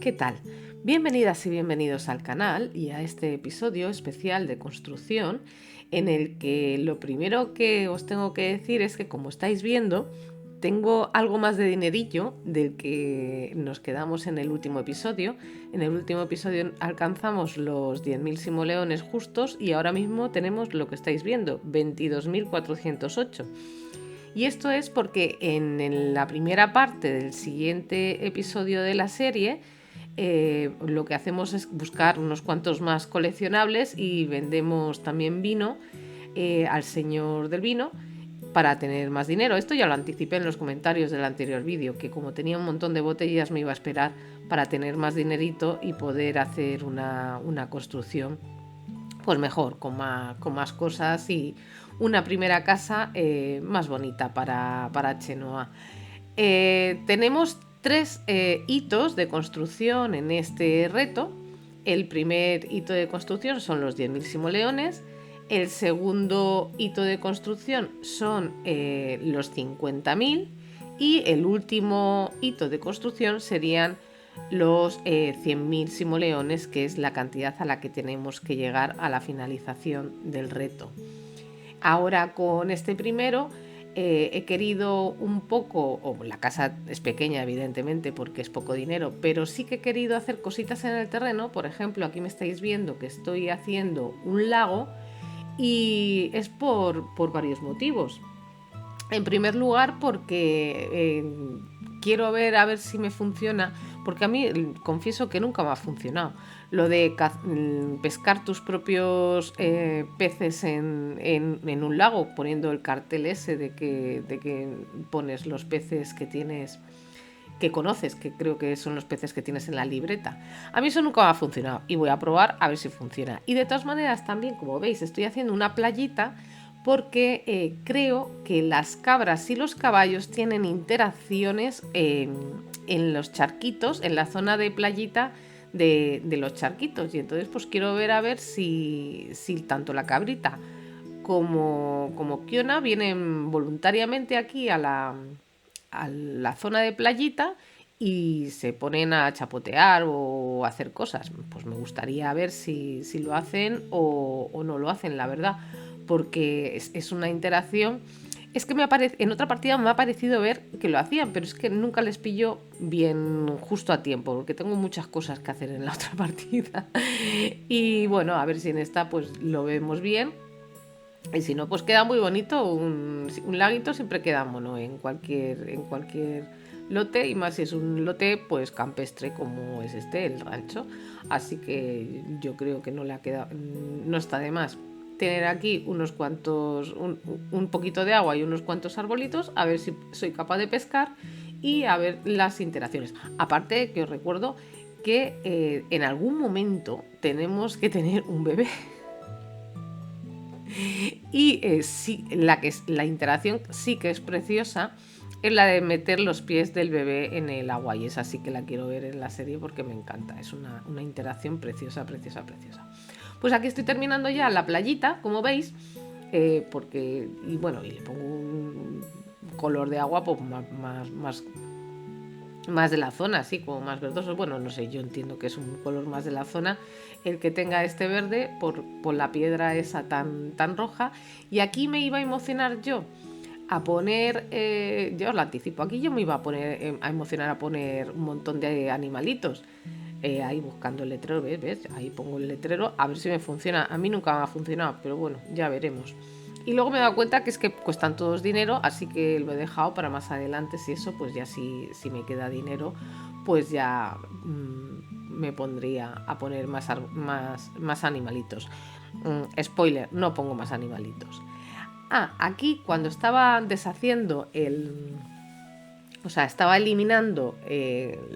¿Qué tal? Bienvenidas y bienvenidos al canal y a este episodio especial de construcción en el que lo primero que os tengo que decir es que, como estáis viendo, tengo algo más de dinerillo del que nos quedamos en el último episodio. En el último episodio alcanzamos los 10.000 simoleones justos y ahora mismo tenemos lo que estáis viendo, 22.408. Y esto es porque en la primera parte del siguiente episodio de la serie lo que hacemos es buscar unos cuantos más coleccionables y vendemos también vino al señor del vino para tener más dinero. Esto ya lo anticipé en los comentarios del anterior vídeo, que como tenía un montón de botellas me iba a esperar para tener más dinerito y poder hacer una construcción pues mejor, con más cosas y una primera casa más bonita para Chenoa. Tenemos tres hitos de construcción en este reto. El primer hito de construcción son los 10.000 simoleones. El segundo hito de construcción son los 50.000. Y el último hito de construcción serían los 100.000 simoleones, que es la cantidad a la que tenemos que llegar a la finalización del reto. Ahora, con este primero he querido un poco, la casa es pequeña evidentemente porque es poco dinero, pero sí que he querido hacer cositas en el terreno. Por ejemplo, aquí me estáis viendo que estoy haciendo un lago y es por varios motivos. En primer lugar, porque quiero ver a ver si me funciona, porque a mí confieso que nunca me ha funcionado lo de pescar tus propios peces en un lago, poniendo el cartel ese de que pones los peces que tienes, que conoces, que creo que son los peces que tienes en la libreta. A mí eso nunca me ha funcionado y voy a probar a ver si funciona. Y de todas maneras también, como veis, estoy haciendo una playita porque creo que las cabras y los caballos tienen interacciones en los charquitos, en la zona de playita de los charquitos. Y entonces pues quiero ver a ver si tanto la cabrita como Kiona vienen voluntariamente aquí a la zona de playita y se ponen a chapotear o a hacer cosas. Pues me gustaría ver si lo hacen o no lo hacen, la verdad, porque es una interacción. Es que en otra partida me ha parecido ver que lo hacían, pero es que nunca les pillo bien justo a tiempo, porque tengo muchas cosas que hacer en la otra partida. Y bueno, a ver si en esta pues lo vemos bien. Y si no, pues queda muy bonito. Un laguito siempre queda mono en cualquier lote, y más si es un lote pues campestre como es el rancho. Así que yo creo que no le ha quedado, no está de más tener aquí unos cuantos, un poquito de agua y unos cuantos arbolitos, a ver si soy capaz de pescar y a ver las interacciones. Aparte que os recuerdo que en algún momento tenemos que tener un bebé. Y sí, la interacción sí que es preciosa, es la de meter los pies del bebé en el agua, y esa sí que la quiero ver en la serie porque me encanta. Es una interacción preciosa, preciosa, preciosa. Pues aquí estoy terminando ya la playita, como veis, porque, y bueno, y le pongo un color de agua pues más de la zona, así como más verdoso. Bueno, no sé, yo entiendo que es un color más de la zona el que tenga este verde por la piedra esa tan roja. Y aquí me iba a emocionar yo a poner, yo os lo anticipo, aquí yo me iba a poner a emocionar a poner un montón de animalitos. Ahí buscando el letrero, ¿ves? Ahí pongo el letrero, a ver si me funciona. A mí nunca me ha funcionado, pero bueno, ya veremos. Y luego me he dado cuenta que es que cuestan todos dinero, así que lo he dejado para más adelante. Si eso, pues ya si me queda dinero, pues ya me pondría a poner más animalitos. Spoiler, no pongo más animalitos. Aquí cuando estaba deshaciendo estaba eliminando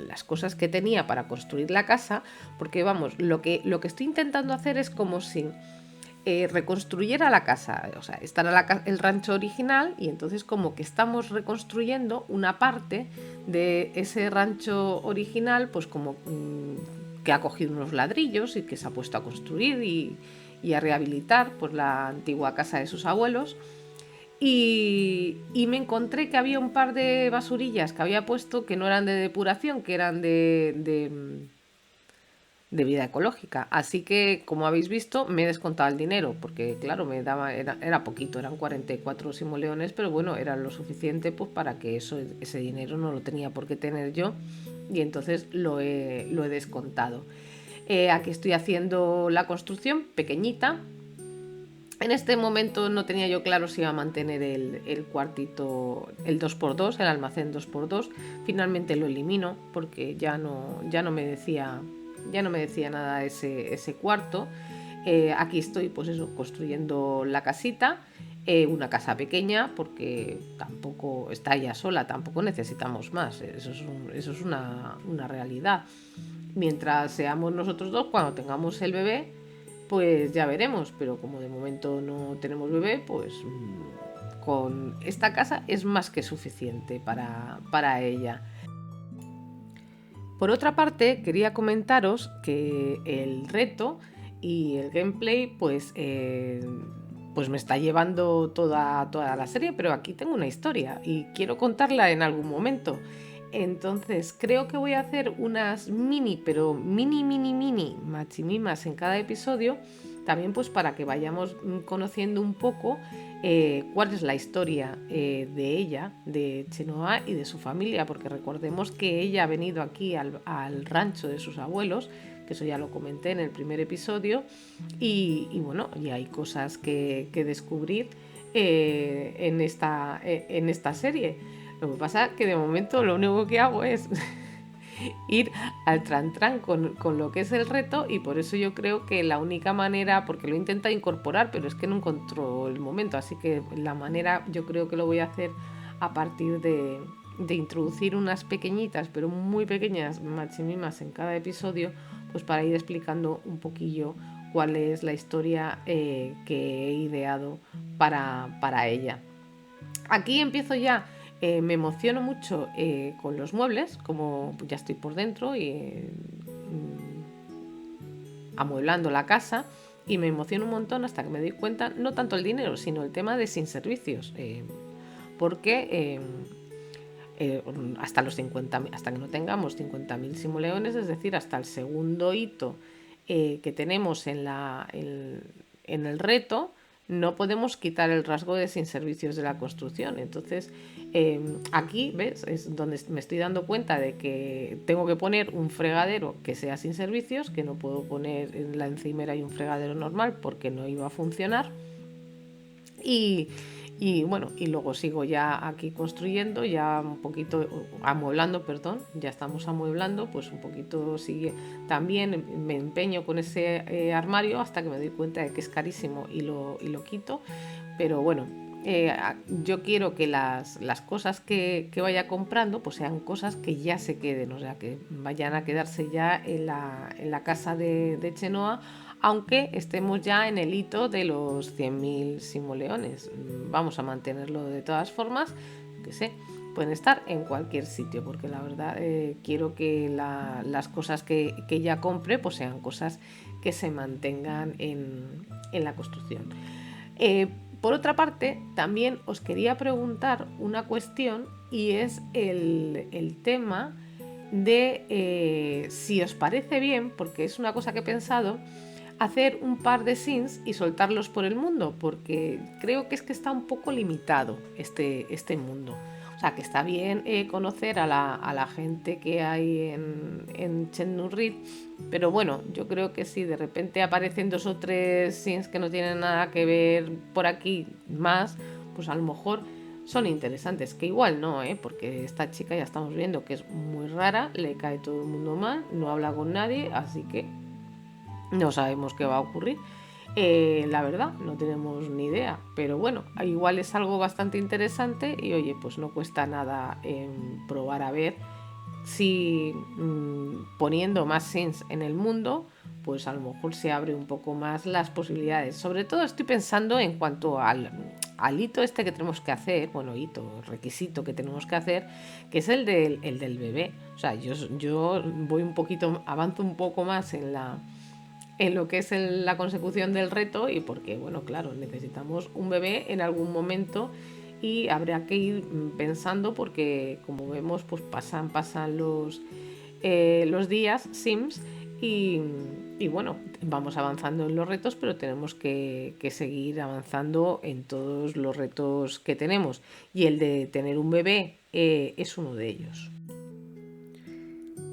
las cosas que tenía para construir la casa, porque vamos, lo que estoy intentando hacer es como si reconstruyera la casa. O sea, estará el rancho original, y entonces como que estamos reconstruyendo una parte de ese rancho original, pues como que ha cogido unos ladrillos y que se ha puesto a construir y a rehabilitar pues la antigua casa de sus abuelos. Y me encontré que había un par de basurillas que había puesto que no eran de depuración, que eran de de vida ecológica. Así que, como habéis visto, me he descontado el dinero, porque claro, era poquito, eran 44 simoleones, pero bueno, era lo suficiente pues para que ese dinero no lo tenía por qué tener yo, y entonces lo he descontado. Aquí estoy haciendo la construcción pequeñita. En este momento no tenía yo claro si iba a mantener el cuartito, el 2x2, el almacén 2x2. Finalmente lo elimino porque ya no me decía nada ese cuarto. Aquí estoy pues eso, construyendo la casita, una casa pequeña porque tampoco está ella sola, tampoco necesitamos más. Eso es una realidad. Mientras seamos nosotros dos, cuando tengamos el bebé, pues ya veremos, pero como de momento no tenemos bebé, pues con esta casa es más que suficiente para ella. Por otra parte, quería comentaros que el reto y el gameplay pues me está llevando toda la serie, pero aquí tengo una historia y quiero contarla en algún momento. Entonces creo que voy a hacer unas pero mini machimimas en cada episodio, también pues para que vayamos conociendo un poco cuál es la historia de ella, de Chenoa y de su familia, porque recordemos que ella ha venido aquí al rancho de sus abuelos, que eso ya lo comenté en el primer episodio, y bueno, y hay cosas que descubrir en esta serie. Lo que pasa es que de momento lo único que hago es ir al tran con lo que es el reto, y por eso yo creo que la única manera, porque lo intenta incorporar, pero es que no encontró el momento, así que la manera yo creo que lo voy a hacer a partir de introducir unas pequeñitas, pero muy pequeñas machimimas en cada episodio, pues para ir explicando un poquillo cuál es la historia que he ideado para ella. Aquí empiezo ya. Me emociono mucho con los muebles, como ya estoy por dentro y amueblando la casa, y me emociono un montón hasta que me doy cuenta, no tanto el dinero, sino el tema de sin servicios, porque hasta los 50, hasta que no tengamos 50.000 simoleones, es decir, hasta el segundo hito que tenemos en el reto, no podemos quitar el rasgo de sin servicios de la construcción. Entonces, aquí, ¿ves? Es donde me estoy dando cuenta de que tengo que poner un fregadero que sea sin servicios, que no puedo poner en la encimera y un fregadero normal porque no iba a funcionar. Y bueno, y luego sigo ya aquí construyendo, ya un poquito amueblando, perdón, ya estamos amueblando, pues un poquito sigue. También me empeño con ese armario hasta que me doy cuenta de que es carísimo y lo quito. Pero bueno, yo quiero que las cosas que vaya comprando pues sean cosas que ya se queden, o sea, que vayan a quedarse ya en la casa de Chenoa, aunque estemos ya en el hito de los 100.000 simoleones. Vamos a mantenerlo de todas formas, que sé, pueden estar en cualquier sitio, porque la verdad quiero que las cosas que ella compre pues sean cosas que se mantengan en la construcción. Por otra parte, también os quería preguntar una cuestión, y es el tema de si os parece bien, porque es una cosa que he pensado, hacer un par de Sims y soltarlos por el mundo, porque creo que está un poco limitado este mundo. O sea, que está bien conocer a la gente que hay en Chenurrit, pero bueno, yo creo que si de repente aparecen 2 o 3 Sims que no tienen nada que ver por aquí más, pues a lo mejor son interesantes, que igual no, porque esta chica ya estamos viendo que es muy rara, le cae todo el mundo mal, no habla con nadie, así que no sabemos qué va a ocurrir. La verdad, no tenemos ni idea, pero bueno, igual es algo bastante interesante y oye, pues no cuesta nada probar a ver si poniendo más Sims en el mundo, pues a lo mejor se abre un poco más las posibilidades. Sobre todo estoy pensando en cuanto al hito este que tenemos que hacer, bueno, requisito que tenemos que hacer, que es el del bebé. O sea, yo voy un poquito, avanzo un poco más en lo que es la consecución del reto, y porque, bueno, claro, necesitamos un bebé en algún momento y habrá que ir pensando porque, como vemos, pues pasan los días Sims y, y bueno, vamos avanzando en los retos, pero tenemos que seguir avanzando en todos los retos que tenemos. Y el de tener un bebé es uno de ellos.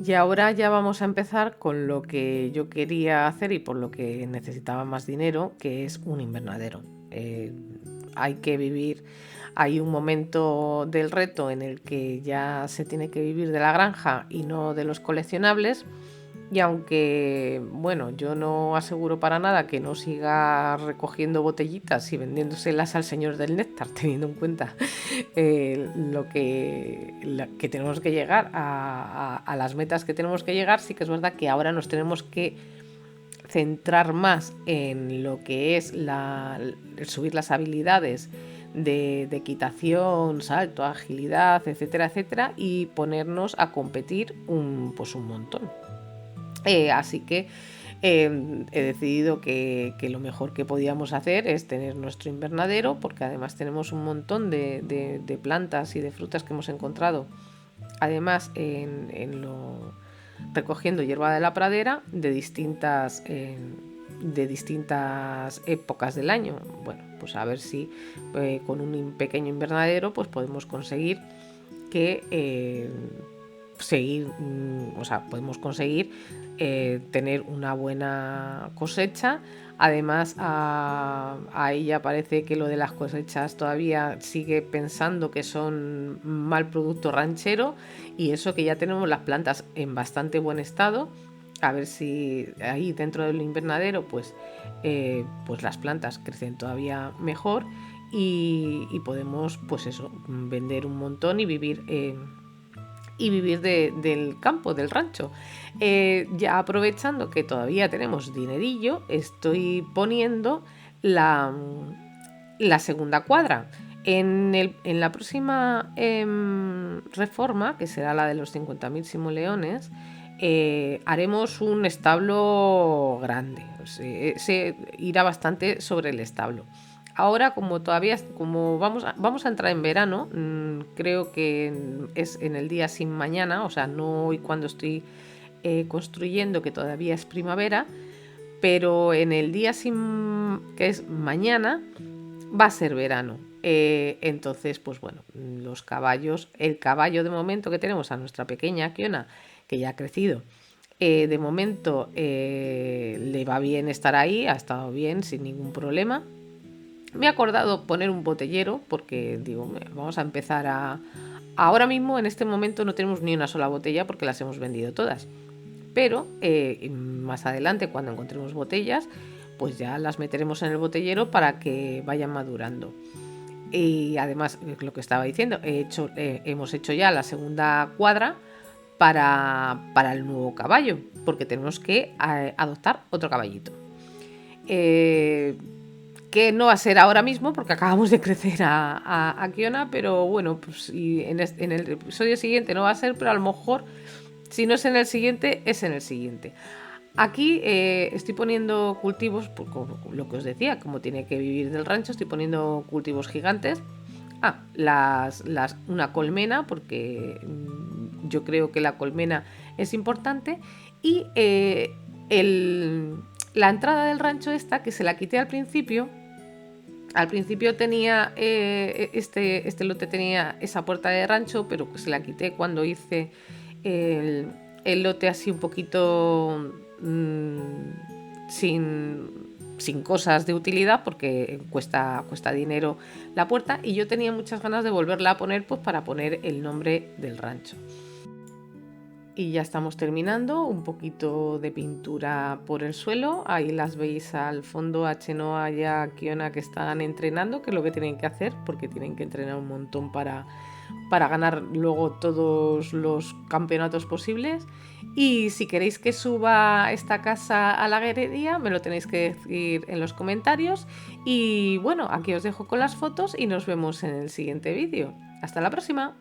Y ahora ya vamos a empezar con lo que yo quería hacer y por lo que necesitaba más dinero, que es un invernadero. Hay que vivir, hay un momento del reto en el que ya se tiene que vivir de la granja y no de los coleccionables. Y aunque, bueno, yo no aseguro para nada que no siga recogiendo botellitas y vendiéndoselas al señor del néctar, teniendo en cuenta que tenemos que llegar a las metas que tenemos que llegar, sí que es verdad que ahora nos tenemos que centrar más en lo que es el subir las habilidades de equitación, salto, agilidad, etcétera, etcétera, y ponernos a competir pues un montón. Así que he decidido que lo mejor que podíamos hacer es tener nuestro invernadero, porque además tenemos un montón de plantas y de frutas que hemos encontrado, además recogiendo hierba de la pradera de distintas épocas del año. Bueno, pues a ver si con un pequeño invernadero pues podemos conseguir que podemos conseguir tener una buena cosecha. Además, a ella parece que lo de las cosechas todavía sigue pensando que son mal producto ranchero, y eso que ya tenemos las plantas en bastante buen estado. A ver si ahí dentro del invernadero pues las plantas crecen todavía mejor y podemos pues eso, vender un montón y vivir del campo, del rancho. Ya aprovechando que todavía tenemos dinerillo, estoy poniendo la segunda cuadra. En la próxima reforma, que será la de los 50.000 simoleones, haremos un establo grande. Se irá bastante sobre el establo. Ahora, como vamos a entrar en verano, creo que es en el día sin mañana, o sea, no hoy cuando estoy construyendo, que todavía es primavera, pero en el día que es mañana, va a ser verano. Entonces, pues bueno, los caballos, el caballo de momento que tenemos a nuestra pequeña Kiona, que ya ha crecido, de momento le va bien estar ahí, ha estado bien sin ningún problema. Me he acordado poner un botellero porque digo, vamos a empezar ahora mismo, en este momento, no tenemos ni una sola botella porque las hemos vendido todas. Pero más adelante, cuando encontremos botellas, pues ya las meteremos en el botellero para que vayan madurando. Y además, lo que estaba diciendo, hemos hecho ya la segunda cuadra para el nuevo caballo, porque tenemos que adoptar otro caballito. Que no va a ser ahora mismo porque acabamos de crecer a Kiona, pero bueno, pues en el episodio siguiente no va a ser, pero a lo mejor si no es en el siguiente, es en el siguiente. Aquí estoy poniendo cultivos, pues, lo que os decía, como tiene que vivir del rancho, estoy poniendo cultivos gigantes. Una colmena, porque yo creo que la colmena es importante. Y la entrada del rancho esta, que se la quité al principio. Al principio tenía este lote tenía esa puerta de rancho, pero se la quité cuando hice el lote así un poquito sin cosas de utilidad, porque cuesta dinero la puerta, y yo tenía muchas ganas de volverla a poner, pues para poner el nombre del rancho. Y ya estamos terminando, un poquito de pintura por el suelo. Ahí las veis al fondo a Chenoa y a Kiona, que están entrenando, que es lo que tienen que hacer, porque tienen que entrenar un montón para ganar luego todos los campeonatos posibles. Y si queréis que suba esta casa a la galería, me lo tenéis que decir en los comentarios. Y bueno, aquí os dejo con las fotos y nos vemos en el siguiente vídeo. ¡Hasta la próxima!